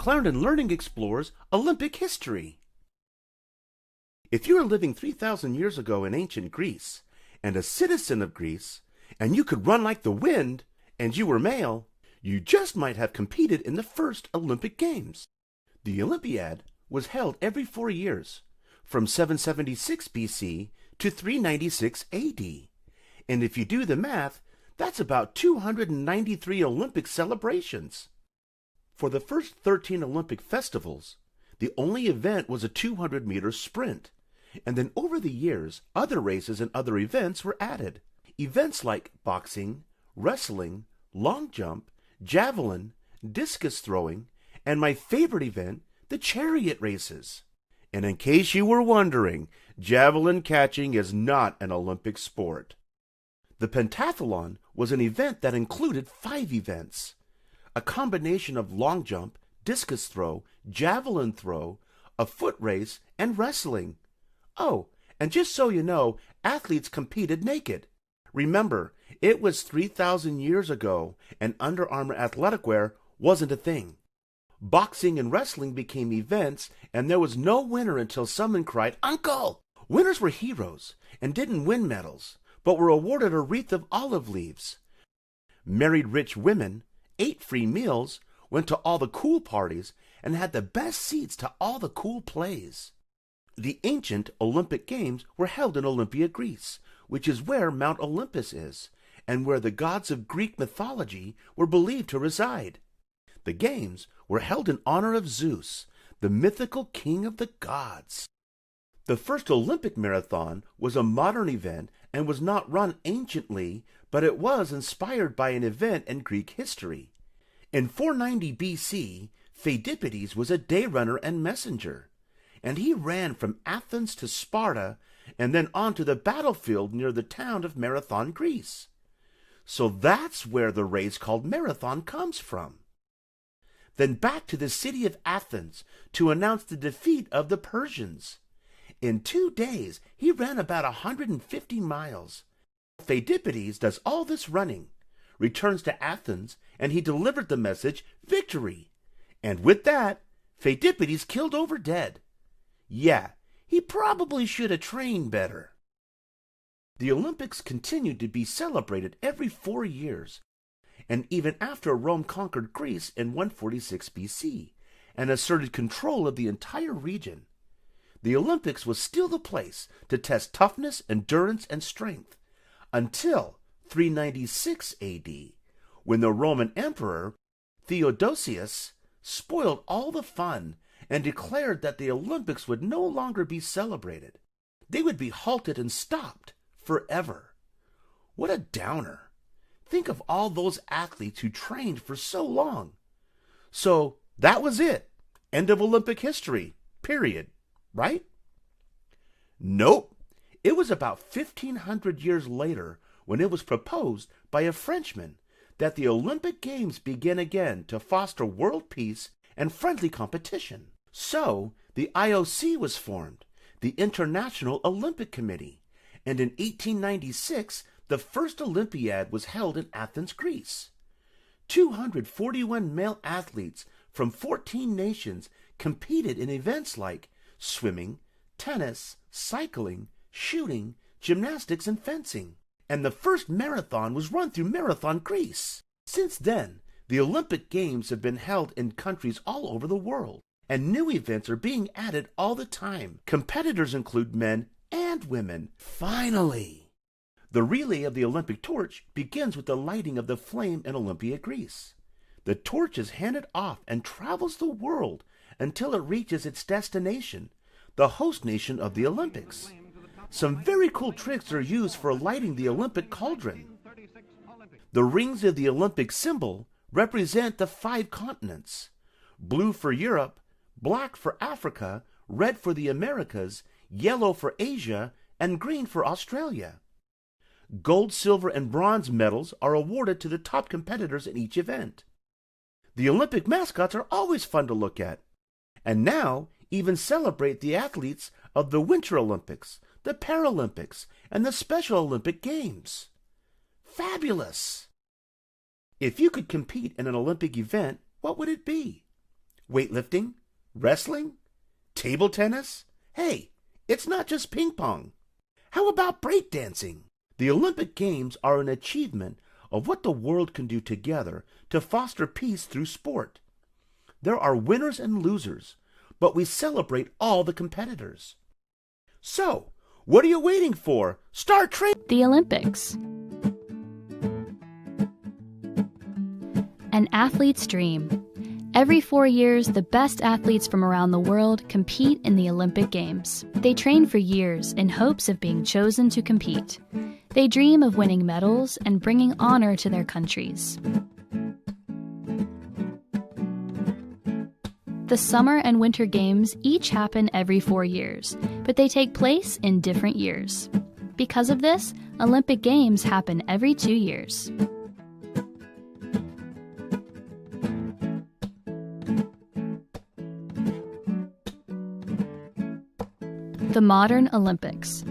Clarendon Learning explores Olympic history. If you were living 3,000 years ago in ancient Greece, and a citizen of Greece, and you could run like the wind, and you were male, you just might have competed in the first Olympic Games. The Olympiad was held every 4 years, from 776 BC to 396 AD. And if you do the math, that's about 293 Olympic celebrations. For the first 13 Olympic festivals, the only event was a 200-meter sprint. And then over the years, other races and other events were added. Events like boxing, wrestling, long jump, javelin, discus throwing, and my favorite event, the chariot races. And in case you were wondering, javelin catching is not an Olympic sport. The pentathlon was an event that included 5 events. A combination of long jump, discus throw, javelin throw, a foot race, and wrestling. Oh, and just so you know, athletes competed naked. Remember, it was 3,000 years ago, and Under Armour athletic wear wasn't a thing. Boxing and wrestling became events, and there was no winner until someone cried, "Uncle!" Winners were heroes, and didn't win medals, but were awarded a wreath of olive leaves. Married rich women ate free meals, went to all the cool parties, and had the best seats to all the cool plays. The ancient Olympic Games were held in Olympia, Greece, which is where Mount Olympus is, and where the gods of Greek mythology were believed to reside. The games were held in honor of Zeus, the mythical king of the gods. The first Olympic marathon was a modern event and was not run anciently, but it was inspired by an event in Greek history. In 490 BC, Pheidippides was a day runner and messenger, and he ran from Athens to Sparta and then on to the battlefield near the town of Marathon, Greece. So that's where the race called Marathon comes from. Then back to the city of Athens to announce the defeat of the Persians. In 2 days, he ran about 150 miles. Pheidippides does all this running, returns to Athens, and he delivered the message, victory. And with that, Pheidippides killed over dead. Yeah, he probably should have trained better. The Olympics continued to be celebrated every 4 years, and even after Rome conquered Greece in 146 BC and asserted control of the entire region, the Olympics was still the place to test toughness, endurance, and strength, until 396 AD, when the Roman Emperor Theodosius spoiled all the fun and declared that the Olympics would no longer be celebrated. They would be halted and stopped forever. What a downer. Think of all those athletes who trained for so long. So that was it. End of Olympic history. Period. Right? Nope. It was about 1,500 years later when it was proposed by a Frenchman that the Olympic Games begin again to foster world peace and friendly competition. So the IOC was formed, the International Olympic Committee, and in 1896 the first Olympiad was held in Athens, Greece. 241 male athletes from 14 nations competed in events like swimming, tennis, cycling, shooting, gymnastics, and fencing. And the first marathon was run through Marathon, Greece. Since then, the Olympic Games have been held in countries all over the world, and new events are being added all the time. Competitors include men and women. Finally! The relay of the Olympic torch begins with the lighting of the flame in Olympia, Greece. The torch is handed off and travels the world until it reaches its destination, the host nation of the Olympics. Some very cool tricks are used for lighting the Olympic cauldron. The rings of the Olympic symbol represent the 5 continents: blue for Europe, black for Africa, red for the Americas, yellow for Asia, and green for Australia. Gold, silver, and bronze medals are awarded to the top competitors in each event. The Olympic mascots are always fun to look at, and now even celebrate the athletes of the Winter Olympics, the Paralympics, and the Special Olympic Games. Fabulous! If you could compete in an Olympic event, what would it be? Weightlifting? Wrestling? Table tennis? Hey, it's not just ping pong. How about breakdancing? The Olympic Games are an achievement of what the world can do together to foster peace through sport. There are winners and losers, but we celebrate all the competitors. So, what are you waiting for? Start training! The Olympics. An athlete's dream. Every 4 years, the best athletes from around the world compete in the Olympic Games. They train for years in hopes of being chosen to compete. They dream of winning medals and bringing honor to their countries. The Summer and Winter Games each happen every 4 years, but they take place in different years. Because of this, Olympic Games happen every 2 years. The modern Olympics.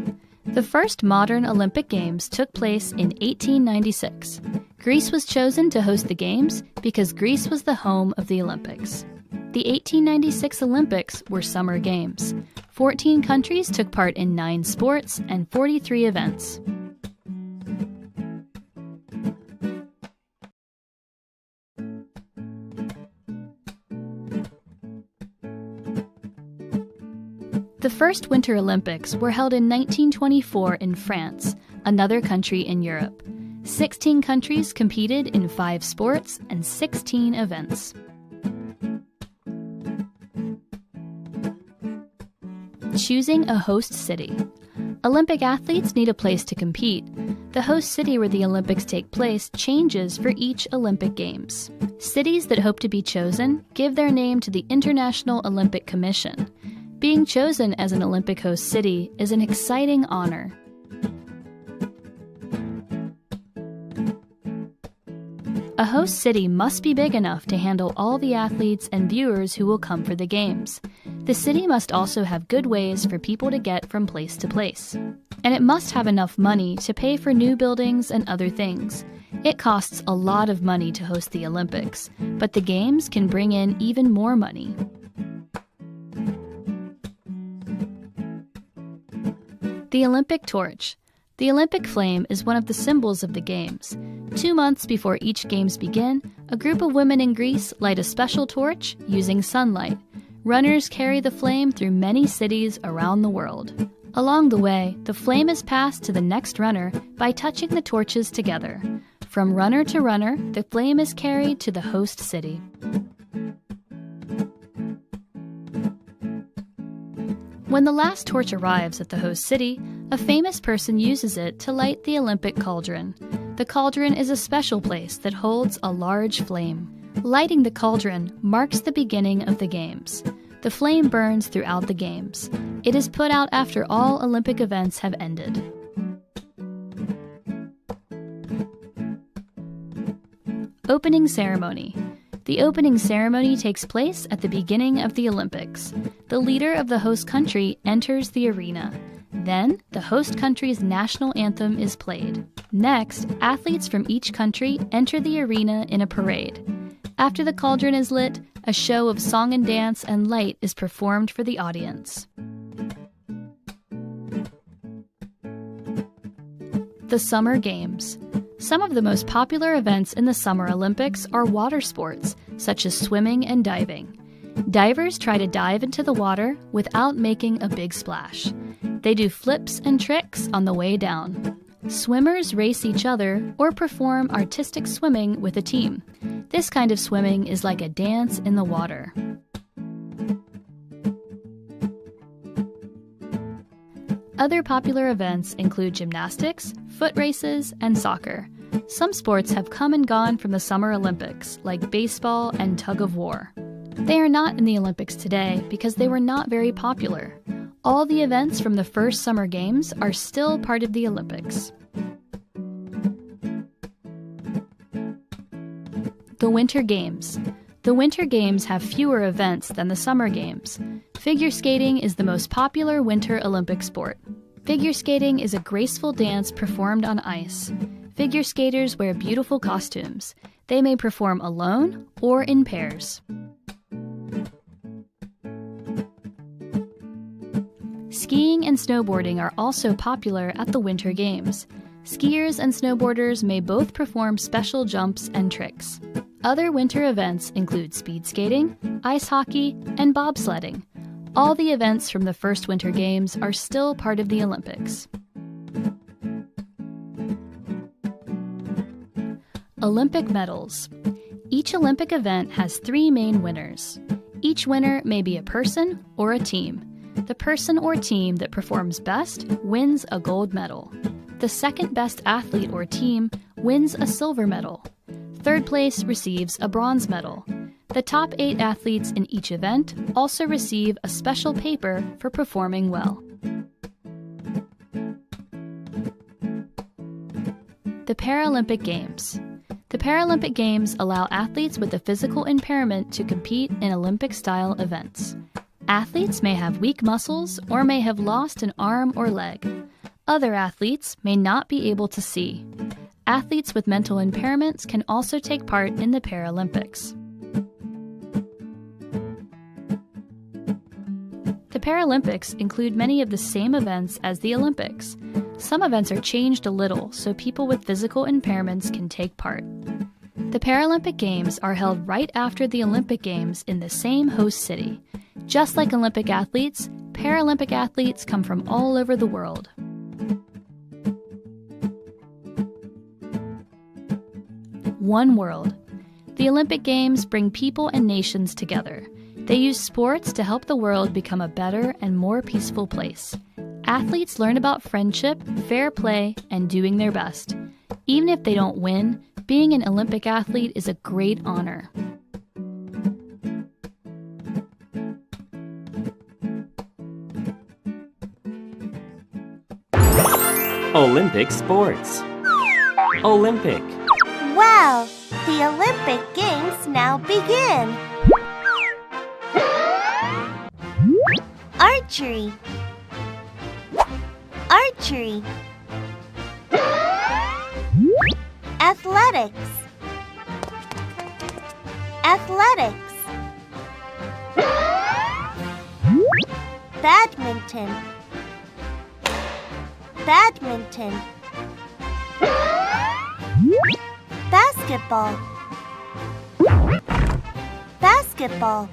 The first modern Olympic Games took place in 1896. Greece was chosen to host the Games because Greece was the home of the Olympics. The 1896 Olympics were summer games. 14 countries took part in 9 sports and 43 events. The first Winter Olympics were held in 1924 in France, another country in Europe. 16 countries competed in 5 sports and 16 events. Choosing a host city. Olympic athletes need a place to compete. The host city where the Olympics take place changes for each Olympic Games. Cities that hope to be chosen give their name to the International Olympic Commission. Being chosen as an Olympic host city is an exciting honor. A host city must be big enough to handle all the athletes and viewers who will come for the Games. The city must also have good ways for people to get from place to place. And it must have enough money to pay for new buildings and other things. It costs a lot of money to host the Olympics, but the Games can bring in even more money. The Olympic torch. The Olympic flame is one of the symbols of the Games. 2 months before each Games begin, a group of women in Greece light a special torch using sunlight. Runners carry the flame through many cities around the world. Along the way, the flame is passed to the next runner by touching the torches together. From runner to runner, the flame is carried to the host city. When the last torch arrives at the host city, a famous person uses it to light the Olympic cauldron. The cauldron is a special place that holds a large flame. Lighting the cauldron marks the beginning of the Games. The flame burns throughout the Games. It is put out after all Olympic events have ended. Opening ceremony. The opening ceremony takes place at the beginning of the Olympics. The leader of the host country enters the arena. Then, the host country's national anthem is played. Next, athletes from each country enter the arena in a parade. After the cauldron is lit, a show of song and dance and light is performed for the audience. The Summer Games. Some of the most popular events in the Summer Olympics are water sports, such as swimming and diving. Divers try to dive into the water without making a big splash. They do flips and tricks on the way down. Swimmers race each other or perform artistic swimming with a team. This kind of swimming is like a dance in the water. Other popular events include gymnastics, foot races, and soccer. Some sports have come and gone from the Summer Olympics, like baseball and tug-of-war. They are not in the Olympics today because they were not very popular. All the events from the first Summer Games are still part of the Olympics. The Winter Games. The Winter Games have fewer events than the Summer Games. Figure skating is the most popular Winter Olympic sport. Figure skating is a graceful dance performed on ice. Figure skaters wear beautiful costumes. They may perform alone or in pairs. Skiing and snowboarding are also popular at the Winter Games. Skiers and snowboarders may both perform special jumps and tricks. Other winter events include speed skating, ice hockey, and bobsledding. All the events from the first Winter Games are still part of the Olympics. Olympic medals. Each Olympic event has 3 main winners. Each winner may be a person or a team. The person or team that performs best wins a gold medal. The second best athlete or team wins a silver medal. Third place receives a bronze medal. The top 8 athletes in each event also receive a special paper for performing well. The Paralympic Games. The Paralympic Games allow athletes with a physical impairment to compete in Olympic-style events. Athletes may have weak muscles or may have lost an arm or leg. Other athletes may not be able to see. Athletes with mental impairments can also take part in the Paralympics. The Paralympics include many of the same events as the Olympics. Some events are changed a little so people with physical impairments can take part. The Paralympic Games are held right after the Olympic Games in the same host city. Just like Olympic athletes, Paralympic athletes come from all over the world. One World. The Olympic Games bring people and nations together. They use sports to help the world become a better and more peaceful place. Athletes learn about friendship, fair play, and doing their best. Even if they don't win, being an Olympic athlete is a great honor. Olympic sports. Olympic. Wow! The Olympic Games now begin! Archery. Archery. Athletics. Athletics. Badminton. Badminton. Basketball. Basketball.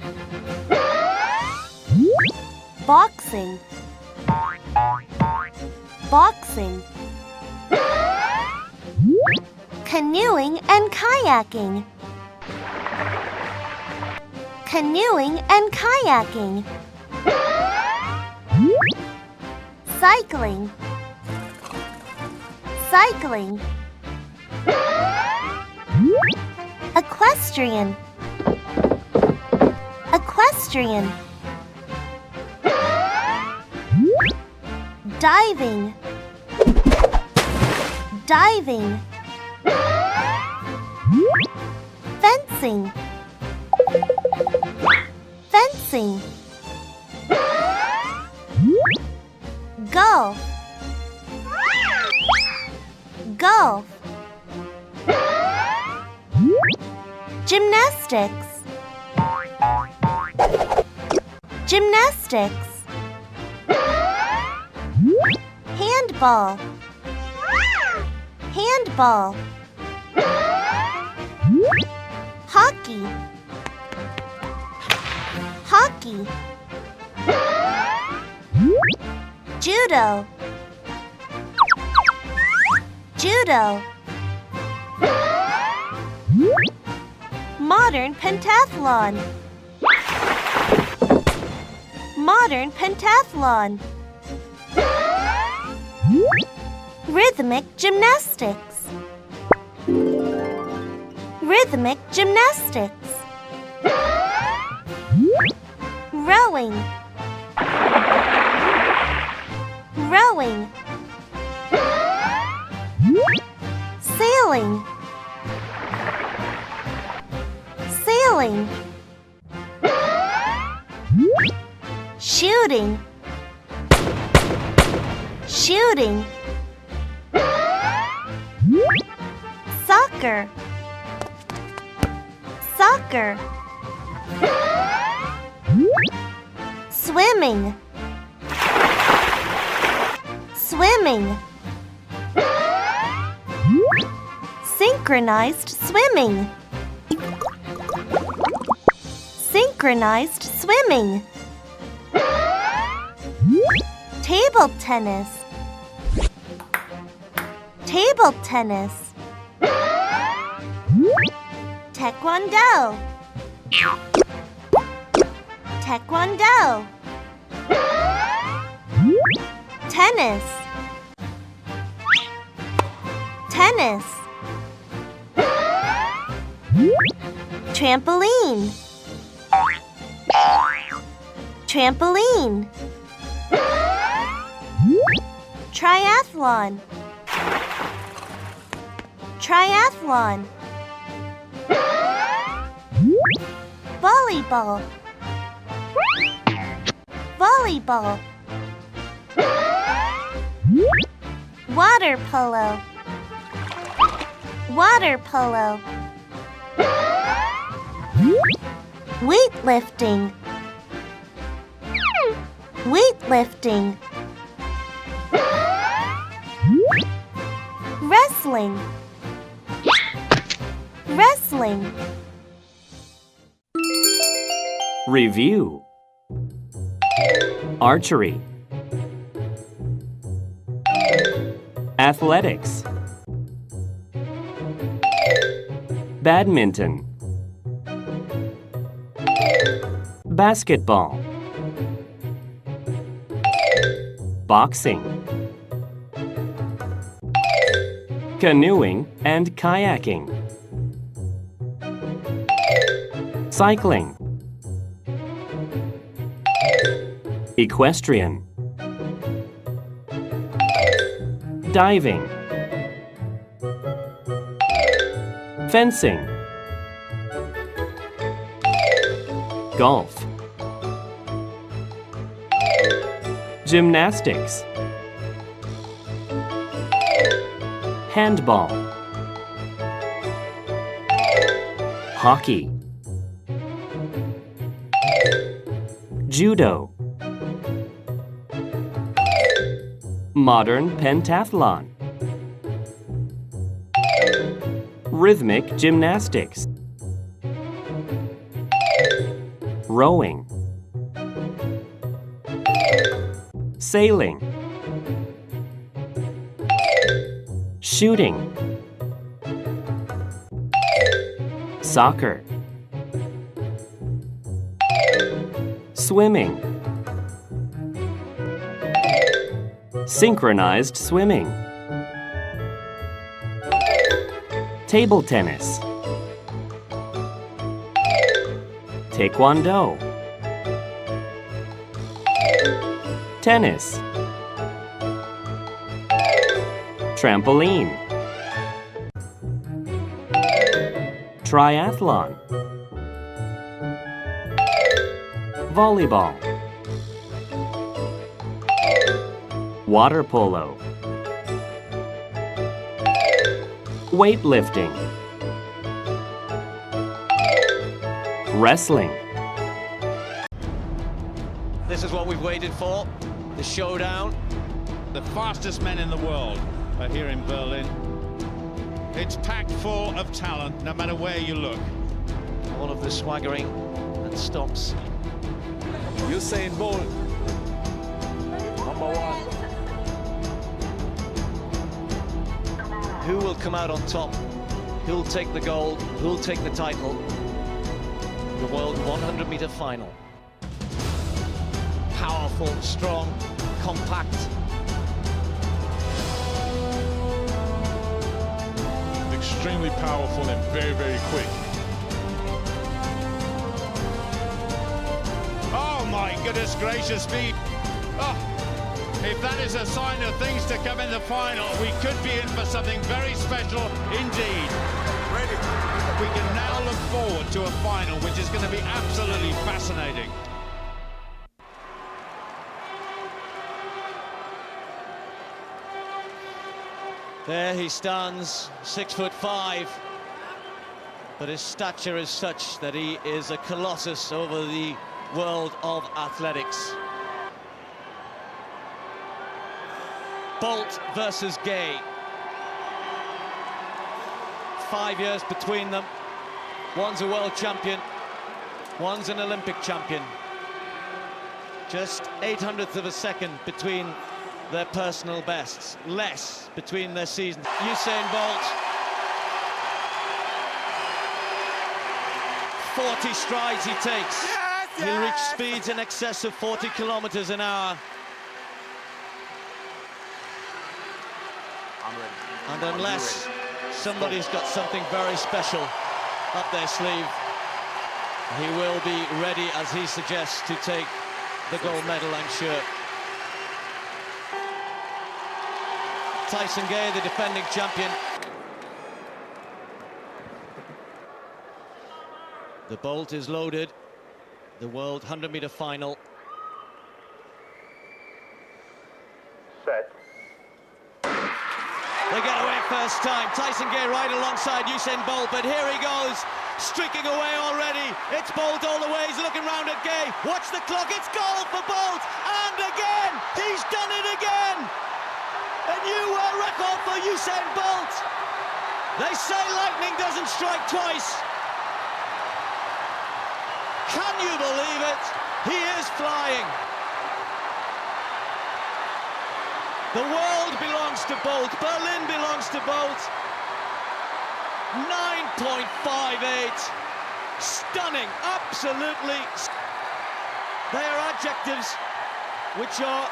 Boxing. Boxing. Canoeing and kayaking. Canoeing and kayaking. Cycling. Cycling. Equestrian. Equestrian. Diving. Diving. Fencing. Fencing. Golf. Golf. Gymnastics. Gymnastics. Handball. Handball. Hockey. Hockey. Judo. Judo. Modern pentathlon. Modern pentathlon. Rhythmic gymnastics. Rhythmic gymnastics. Rowing. Rowing. Sailing. Sailing. Shooting. Shooting. Soccer. Soccer. Swimming. swimming. Synchronized swimming. Synchronized swimming. Table tennis. Table tennis. Taekwondo. Taekwondo. Tennis. Tennis. Trampoline. Trampoline. Triathlon. Triathlon. Volleyball. Volleyball. Water polo. Water polo. Weightlifting. Weightlifting. Wrestling. Wrestling. Review. Archery. Athletics. Badminton. Basketball. Boxing. Canoeing and kayaking. Cycling. Equestrian. Diving. Fencing. Golf. Gymnastics. Handball. Hockey. Judo. Modern pentathlon. Rhythmic gymnastics. Rowing. Sailing. Shooting. Soccer. Swimming. Synchronized swimming. Table tennis. Taekwondo. Tennis. Trampoline. Triathlon. Volleyball. Water polo. Weightlifting. Wrestling. This is what we've waited for, the showdown. The fastest men in the world are here in Berlin. It's packed full of talent, no matter where you look. All of the swaggering and stomps. Usain Bolt, #1. Who will come out on top? Who'll take the gold? Who'll take the title? The World 100-meter final. Powerful, strong, compact. Extremely powerful and very, very quick. Oh my goodness gracious me. Oh, if that is a sign of things to come in the final, we could be in for something very special indeed. Ready. We can now look forward to a final which is going to be absolutely fascinating. There he stands, 6'5", but his stature is such that he is a colossus over the world of athletics. Bolt versus Gay. 5 years between them. One's a world champion, one's an Olympic champion. Just 800th of a second between their personal bests, less between their seasons. Usain Bolt, 40 strides he takes. He'll reach speeds in excess of 40 kilometers an hour. And unless somebody's got something very special up their sleeve, he will be ready, as he suggests, to take the gold medal, I'm sure. Tyson Gay, the defending champion. The Bolt is loaded. The World 100-meter final. Set. They get away first time. Tyson Gay right alongside Usain Bolt, but here he goes, streaking away already. It's Bolt all the way. He's looking round at Gay. Watch the clock. It's goal for Bolt. And again, he's done it again. A new world record for Usain Bolt. They say lightning doesn't strike twice. Can you believe it? He is flying. The world belongs to Bolt. Berlin belongs to Bolt. 9.58. Stunning, absolutely. They are adjectives which are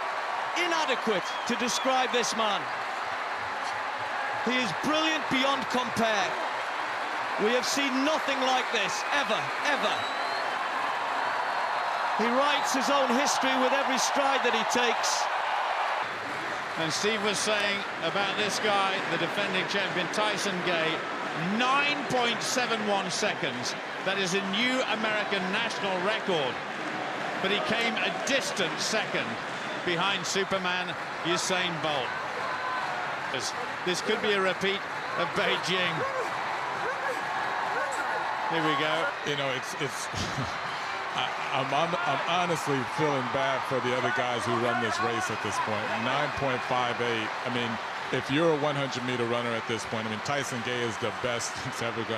inadequate to describe this man. He is brilliant beyond compare. We have seen nothing like this, ever, ever. He writes his own history with every stride that he takes. And Steve was saying about this guy, the defending champion, Tyson Gay, 9.71 seconds. That is a new American national record. But he came a distant second behind Superman Usain Bolt. This could be a repeat of Beijing. Here we go. You know, it's I'm honestly feeling bad for the other guys who run this race at this point. 9.58. I mean, if you're a 100-meter runner at this point, I mean, Tyson Gay is the best that's ever going.